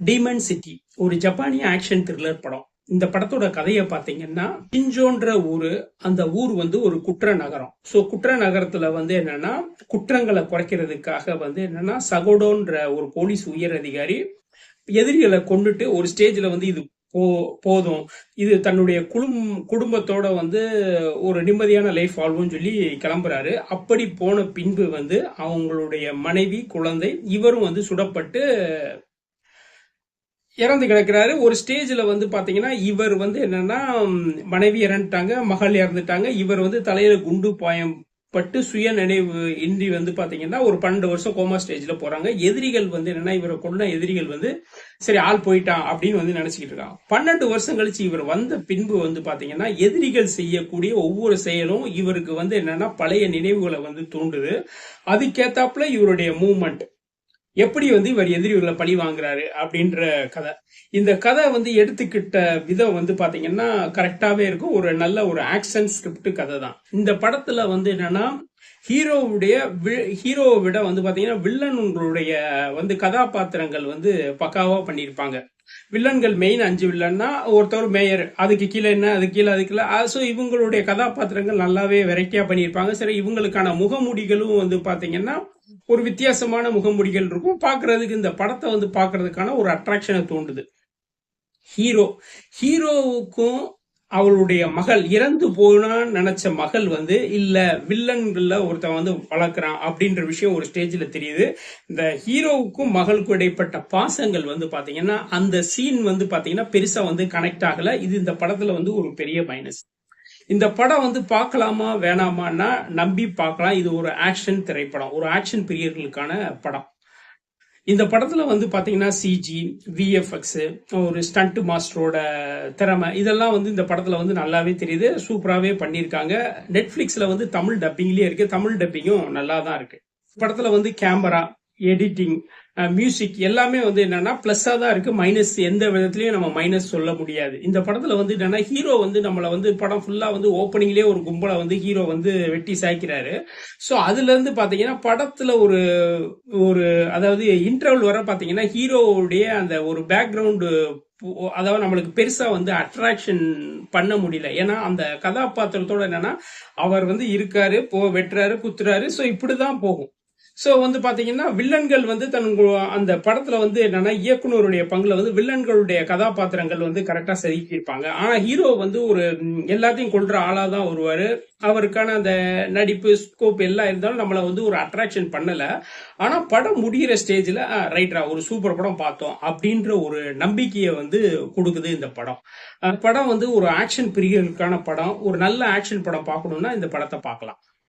Demon city ஒரு ஜப்பானிய action thriller படம். இந்த படத்தோட கதையை பாத்தீங்கன்னா, கிஞ்சோன்ற ஊரு, அந்த ஊர் வந்து ஒரு குற்ற நகரம். சோ குற்ற நகரத்துல வந்து என்னன்னா, குற்றங்களை குறைக்கிறதுக்காக வந்து என்னன்னா, சகோடோன்ற ஒரு போலீஸ் உயர் அதிகாரி எதிரிகளை கொண்டுட்டு ஒரு ஸ்டேஜ்ல வந்து இது போதும், இது தன்னுடைய குடும்பத்தோட வந்து ஒரு நிம்மதியான லைஃப் வாழ்வோம்னு சொல்லி கிளம்புறாரு. அப்படி போன பின்பு வந்து அவங்களுடைய மனைவி, குழந்தை இவரும் வந்து சுடப்பட்டு இறந்து கிடக்கிறாரு. ஒரு ஸ்டேஜ்ல வந்து பாத்தீங்கன்னா, இவர் வந்து என்னன்னா, மனைவி இறந்துட்டாங்க, மகள் இறந்துட்டாங்க. இவர் வந்து தலையில குண்டு பாயம் பட்டு சுய நினைவு இன்றி வந்து பாத்தீங்கன்னா ஒரு 12 வருஷம் கோமா ஸ்டேஜ்ல போறாங்க. எதிரிகள் வந்து என்னன்னா, இவரை கொண்ட எதிரிகள் வந்து சரி ஆள் போயிட்டான் அப்படின்னு வந்து நினைச்சுக்கிட்டு இருக்காங்க. 12 வருஷம் கழிச்சு இவர் வந்த பின்பு வந்து பாத்தீங்கன்னா, எதிரிகள் செய்யக்கூடிய ஒவ்வொரு செயலும் இவருக்கு வந்து என்னன்னா பழைய நினைவுகளை வந்து தூண்டுது. அதுக்கேத்தாப்புல இவருடைய மூவ்மெண்ட் எப்படி வந்து இவர் எதிரிகளை பழி வாங்குறாரு அப்படின்ற கதை. இந்த கதை வந்து எடுத்துக்கிட்ட விதம் வந்து பாத்தீங்கன்னா கரெக்டாவே இருக்கும். ஒரு நல்ல ஒரு ஆக்ஷன் ஸ்கிரிப்ட் கதை தான். இந்த படத்துல வந்து என்னன்னா, ஹீரோவை விட வந்து பாத்தீங்கன்னா வில்லன்களுடைய வந்து கதாபாத்திரங்கள் வந்து பக்காவா பண்ணியிருப்பாங்க. வில்லன்கள் மெயின் 5 வில்லன்னா, ஒருத்தர் மேயர், அதுக்கு கீழே என்ன, அதுக்கு கீழே அதுக்கு கீழே. ஸோ இவங்களுடைய கதாபாத்திரங்கள் நல்லாவே வெரைட்டியா பண்ணியிருப்பாங்க. சரி, இவங்களுக்கான முகமுடிகளும் வந்து பாத்தீங்கன்னா ஒரு வித்தியாசமான முகமுடிகள் இருக்கும். பாக்குறதுக்கு இந்த படத்தை வந்து பாக்குறதுக்கான ஒரு அட்ராக்ஷனை தூண்டுது. ஹீரோவுக்கும் அவளுடைய மகள் இறந்து போனான்னு நினைச்ச மகள் வந்து இல்ல வில்லன்கள்ல ஒருத்தன் வந்து வளர்க்குறான் அப்படின்ற விஷயம் ஒரு ஸ்டேஜ்ல தெரியுது. இந்த ஹீரோவுக்கும் மகளுக்கும் இடைப்பட்ட பாசங்கள் வந்து பாத்தீங்கன்னா அந்த சீன் வந்து பாத்தீங்கன்னா பெருசா வந்து கனெக்ட் ஆகல. இது இந்த படத்துல வந்து ஒரு பெரிய மைனஸ். இந்த படம் வந்து பார்க்கலாமா வேணாமான்னா நம்பி பார்க்கலாம். இது ஒரு ஆக்ஷன் திரைப்படம், ஒரு ஆக்ஷன் பிரியர்களுக்கான படம். இந்த படத்துல வந்து பாத்தீங்கன்னா சிஜி, விஎஃப்எக்ஸ், ஒரு ஸ்டண்ட் மாஸ்டரோட திறமை இதெல்லாம் வந்து இந்த படத்துல வந்து நல்லாவே தெரியுது. சூப்பராகவே பண்ணியிருக்காங்க. நெட்ஃபிளிக்ஸ்ல வந்து தமிழ் டப்பிங்லயே இருக்கு. தமிழ் டப்பிங்கும் நல்லா தான் இருக்கு. படத்துல வந்து கேமரா, எடிட்டிங், மியூசிக் எல்லாமே வந்து என்னன்னா பிளஸ்ஸா தான் இருக்கு. மைனஸ் எந்த விதத்திலயும் நம்ம மைனஸ் சொல்ல முடியாது. இந்த படத்துல வந்து என்னன்னா, ஹீரோ வந்து நம்மள வந்து படம் ஃபுல்லா வந்து ஓப்பனிங்லயே ஒரு கும்பலை வந்து ஹீரோ வந்து வெட்டி சாய்க்கிறாரு. சோ அதுல இருந்து பாத்தீங்கன்னா படத்துல ஒரு ஒரு அதாவது இன்டர்வல் வர பாத்தீங்கன்னா ஹீரோவுடைய அந்த ஒரு பேக்ரவுண்ட், அதாவது நம்மளுக்கு பெருசா வந்து அட்ராக்ஷன் பண்ண முடியல. ஏன்னா அந்த கதாபாத்திரத்தோட என்னன்னா அவர் வந்து இருக்காரு, வெட்டுறாரு, குத்துறாரு. சோ இப்படிதான் போகும். சோ வந்து பாத்தீங்கன்னா வில்லன்கள் வந்து அந்த படத்துல வந்து என்னன்னா இயக்குனருடைய பங்குல வந்து வில்லன்களுடைய கதாபாத்திரங்கள் வந்து கரெக்டா செதுக்கியிருப்பாங்க. ஆனா ஹீரோ வந்து ஒரு எல்லாத்தையும் கொள்ற ஆளா தான் வருவாரு. அவருக்கான அந்த நடிப்பு ஸ்கோப் எல்லாம் இருந்தாலும் நம்மள வந்து ஒரு அட்ராக்ஷன் பண்ணல. ஆனா படம் முடிகிற ஸ்டேஜ்ல ரைட்ரா ஒரு சூப்பர் படம் பார்த்தோம் அப்படின்ற ஒரு நம்பிக்கையை வந்து கொடுக்குது இந்த படம். படம் வந்து ஒரு ஆக்ஷன் பிரியர்களுக்கான படம். ஒரு நல்ல ஆக்ஷன் படம் பார்க்கணும்னா இந்த படத்தை பார்க்கலாம்.